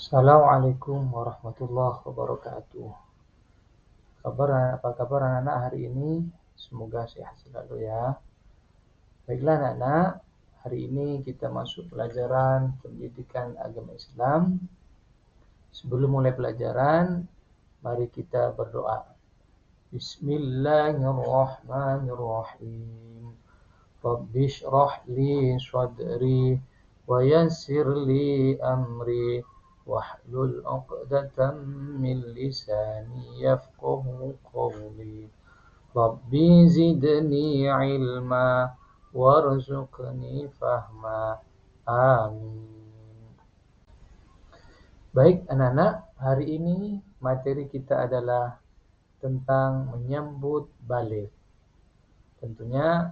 Assalamualaikum warahmatullahi wabarakatuh. Apa kabar anak-anak hari ini? Semoga sehat selalu ya. Baiklah anak-anak, hari ini kita masuk pelajaran pendidikan agama Islam. Sebelum mulai pelajaran, mari kita berdoa. Bismillahirrahmanirrahim. Rabbi shrah li sadri wa yassir li amri wahlul 'uqdatam min lisani yafqahu qawli. Rabbi zidni ilma warzuqni fahma. Amin. Baik anak-anak, hari ini materi kita adalah tentang menyambut balik. Tentunya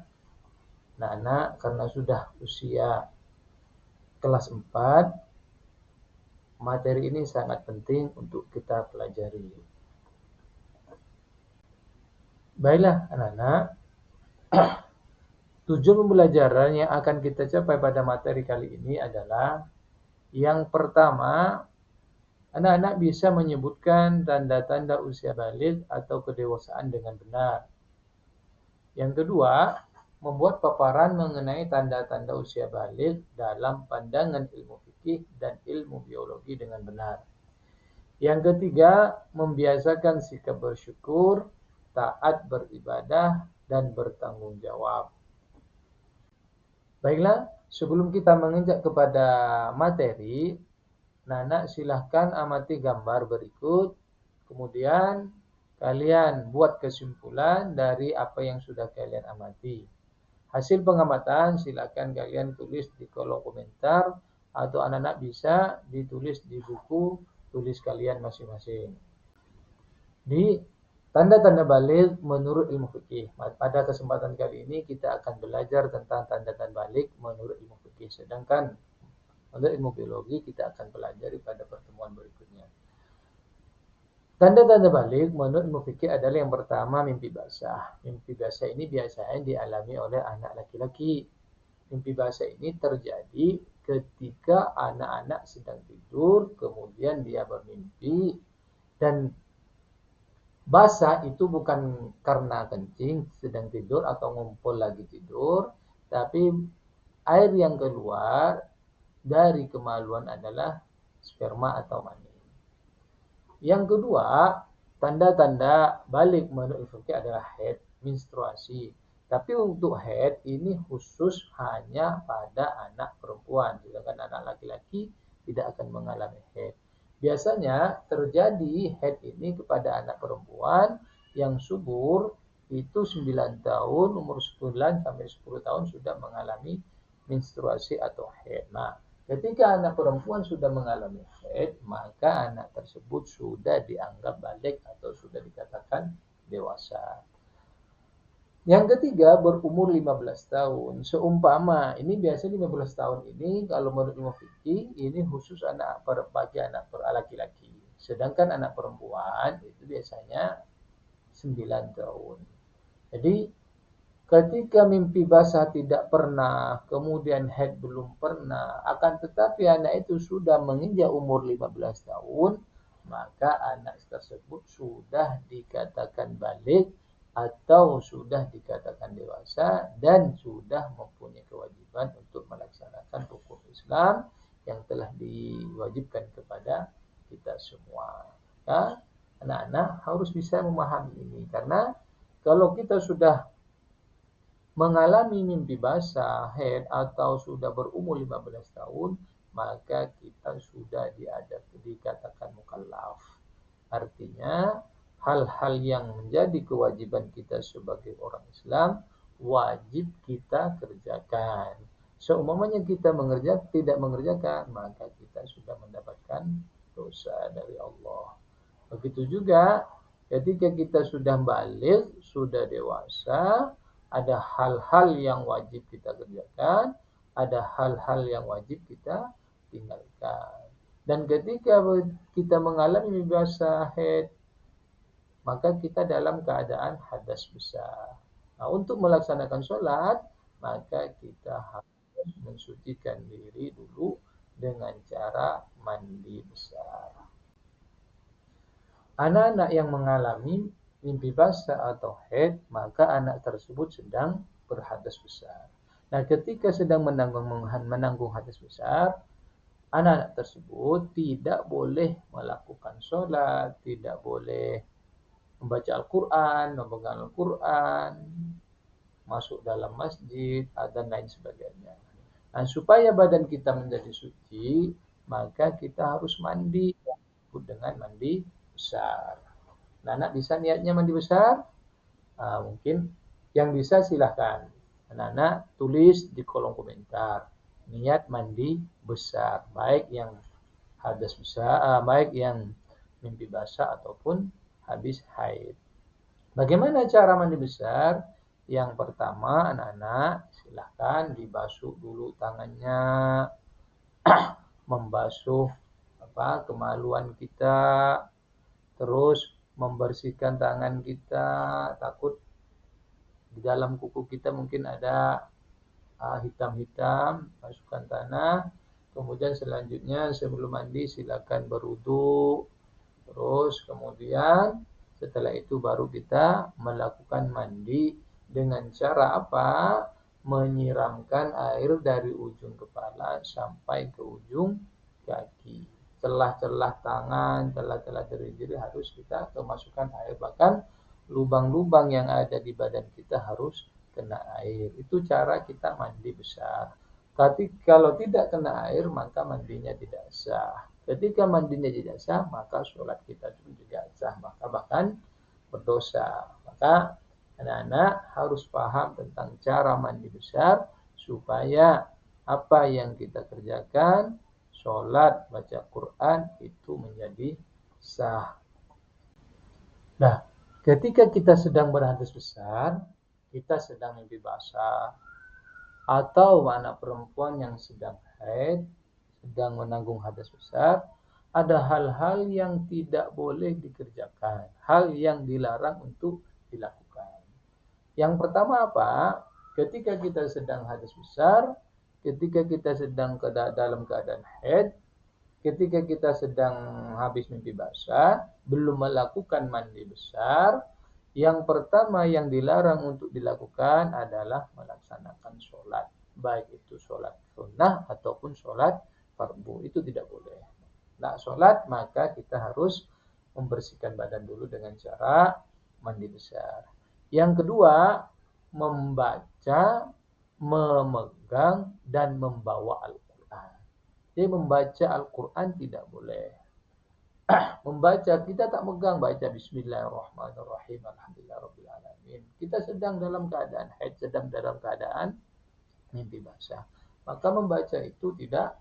anak-anak karena sudah usia kelas 4, materi ini sangat penting untuk kita pelajari. Baiklah anak-anak, tujuan pembelajaran yang akan kita capai pada materi kali ini adalah yang pertama, anak-anak bisa menyebutkan tanda-tanda usia balik atau kedewasaan dengan benar. Yang kedua, membuat paparan mengenai tanda-tanda usia balik dalam pandangan ilmu fikih dan ilmu biologi dengan benar. Yang ketiga, membiasakan sikap bersyukur, taat beribadah, dan bertanggung jawab. Baiklah, sebelum kita menginjak kepada materi, anak-anak silahkan amati gambar berikut, kemudian kalian buat kesimpulan dari apa yang sudah kalian amati. Hasil pengamatan silakan kalian tulis di kolom komentar atau anak-anak bisa ditulis di buku tulis kalian masing-masing. Di tanda-tanda balik menurut ilmu fikih. Pada kesempatan kali ini kita akan belajar tentang tanda-tanda balik menurut ilmu fikih. Sedangkan untuk ilmu biologi kita akan pelajari pada pertemuan berikutnya. Tanda-tanda balik menurut ilmu fikih adalah yang pertama mimpi basah. Mimpi basah ini biasanya dialami oleh anak laki-laki. Mimpi basah ini terjadi ketika anak-anak sedang tidur, kemudian dia bermimpi, dan basah itu bukan karena kencing sedang tidur atau ngumpul lagi tidur, tapi air yang keluar dari kemaluan adalah sperma atau mani. Yang kedua, tanda-tanda balik menurut fikih adalah haid, menstruasi. Tapi untuk haid ini khusus hanya pada anak perempuan, sedangkan anak laki-laki tidak akan mengalami haid. Biasanya terjadi haid ini kepada anak perempuan yang subur itu 9 tahun, umur 9 sampai 10 tahun sudah mengalami menstruasi atau haid. Nah, ketika anak perempuan sudah mengalami haid, maka anak tersebut sudah dianggap balik atau sudah dikatakan dewasa. Yang ketiga, berumur 15 tahun. Seumpama, ini biasanya 15 tahun ini kalau menurut ilmu fikih, ini khusus bagi anak laki-laki. Sedangkan anak perempuan itu biasanya 9 tahun. Jadi ketika mimpi basah tidak pernah, kemudian haid belum pernah, akan tetapi anak itu sudah menginjak umur 15 tahun, maka anak tersebut sudah dikatakan balik atau sudah dikatakan dewasa dan sudah mempunyai kewajiban untuk melaksanakan hukum Islam yang telah diwajibkan kepada kita semua. Ya, anak-anak harus bisa memahami ini karena kalau kita sudah mengalami mimpi basah, haid, atau sudah berumur 15 tahun, maka kita sudah dikatakan mukallaf. Artinya, hal-hal yang menjadi kewajiban kita sebagai orang Islam, wajib kita kerjakan. Seumpamanya kita tidak mengerjakan, maka kita sudah mendapatkan dosa dari Allah. Begitu juga ketika kita sudah balik, sudah dewasa, ada hal-hal yang wajib kita kerjakan, ada hal-hal yang wajib kita tinggalkan. Dan ketika kita mengalami basah haid, maka kita dalam keadaan hadas besar. Nah, untuk melaksanakan sholat, maka kita harus mensucikan diri dulu dengan cara mandi besar. Anak-anak yang mengalami mimpi basah atau haid, maka anak tersebut sedang berhadas besar. Nah, ketika sedang menanggung hadas besar, anak-anak tersebut tidak boleh melakukan sholat, tidak boleh membaca Al-Quran, memegang Al-Quran, masuk dalam masjid, dan lain sebagainya. Nah, supaya badan kita menjadi suci, maka kita harus mandi, disebut dengan mandi besar. Nah, anak bisa niatnya mandi besar? Mungkin yang bisa silahkan. Anak-anak tulis di kolom komentar. Niat mandi besar. Baik yang hadas besar, baik yang mimpi basah ataupun habis haid. Bagaimana cara mandi besar? Yang pertama, anak-anak silahkan dibasuh dulu tangannya, membasuh kemaluan kita, terus membersihkan tangan kita, takut di dalam kuku kita mungkin ada hitam-hitam, masukkan tanah. Kemudian selanjutnya sebelum mandi silakan berwudu, terus kemudian setelah itu baru kita melakukan mandi dengan cara apa? Menyiramkan air dari ujung kepala sampai ke ujung kaki. Celah-celah tangan, celah-celah jari-jari harus kita kemasukan air. Bahkan lubang-lubang yang ada di badan kita harus kena air. Itu cara kita mandi besar. Tapi kalau tidak kena air, maka mandinya tidak sah. Ketika mandinya tidak sah, maka sholat kita juga sah. Maka bahkan berdosa. Maka anak-anak harus paham tentang cara mandi besar, supaya apa yang kita kerjakan, sholat, baca Quran, itu menjadi sah. Nah, ketika kita sedang berhadas besar, kita sedang mimpi basah, atau anak perempuan yang sedang haid, sedang menanggung hadas besar, ada hal-hal yang tidak boleh dikerjakan, hal yang dilarang untuk dilakukan. Yang pertama apa? Ketika kita sedang hadas besar, ketika kita sedang dalam keadaan haid, ketika kita sedang habis mimpi basah, belum melakukan mandi besar, yang pertama yang dilarang untuk dilakukan adalah melaksanakan sholat. Baik itu sholat sunnah ataupun sholat fardu. Itu tidak boleh. Nah, sholat maka kita harus membersihkan badan dulu dengan cara mandi besar. Yang kedua, membaca, memegang, dan membawa Al-Quran. Jadi membaca Al-Quran tidak boleh. Membaca, kita tak megang, baca Bismillahirrahmanirrahim, Alhamdulillahirrahmanirrahim. Kita sedang dalam keadaan haid, sedang dalam keadaan mimpi basah. Maka membaca itu tidak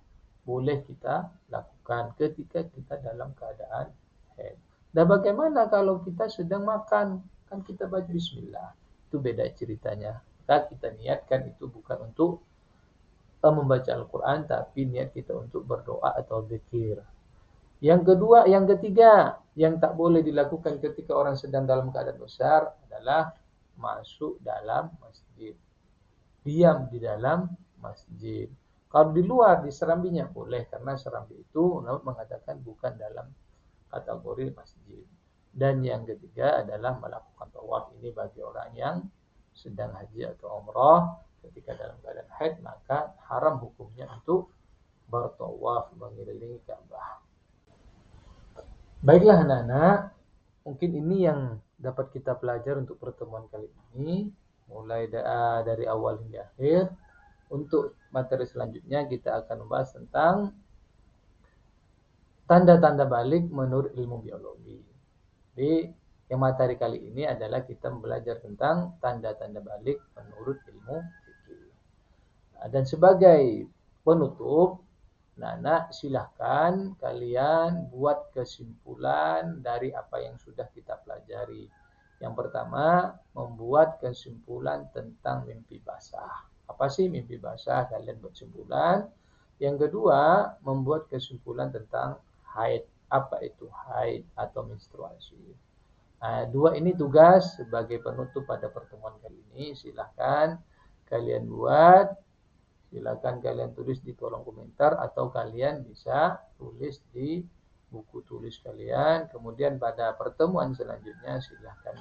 boleh kita lakukan ketika kita dalam keadaan haid. Dan bagaimana kalau kita sedang makan? Kan kita baca Bismillah. Itu beda ceritanya. Maka kita niatkan itu bukan untuk membaca Al-Quran, tapi niat kita untuk berdoa atau zikir. Yang ketiga, yang tak boleh dilakukan ketika orang sedang dalam keadaan besar adalah masuk dalam masjid. Diam di dalam masjid. Kalau di luar, di serambinya boleh, karena serambi itu mengatakan bukan dalam kategori masjid. Dan yang ketiga adalah melakukan tawaf. Ini bagi orang yang sedang haji atau umrah ketika dalam keadaan haid, maka haram hukumnya untuk bertawaf mengelilingi Ka'bah. Baiklah anak-anak, mungkin ini yang dapat kita pelajari untuk pertemuan kali ini, mulai dari awal hingga akhir. Untuk materi selanjutnya kita akan membahas tentang tanda-tanda balik menurut ilmu biologi. Jadi yang materi kali ini adalah kita belajar tentang tanda-tanda balik menurut ilmu fikih. Dan sebagai penutup, Nana, silahkan kalian buat kesimpulan dari apa yang sudah kita pelajari. Yang pertama, membuat kesimpulan tentang mimpi basah. Apa sih mimpi basah? Kalian buat kesimpulan. Yang kedua, membuat kesimpulan tentang haid. Apa itu haid atau menstruasi? Nah, dua ini tugas sebagai penutup pada pertemuan kali ini. Silahkan kalian buat Silakan kalian tulis di kolom komentar atau kalian bisa tulis di buku tulis kalian. Kemudian pada pertemuan selanjutnya silahkan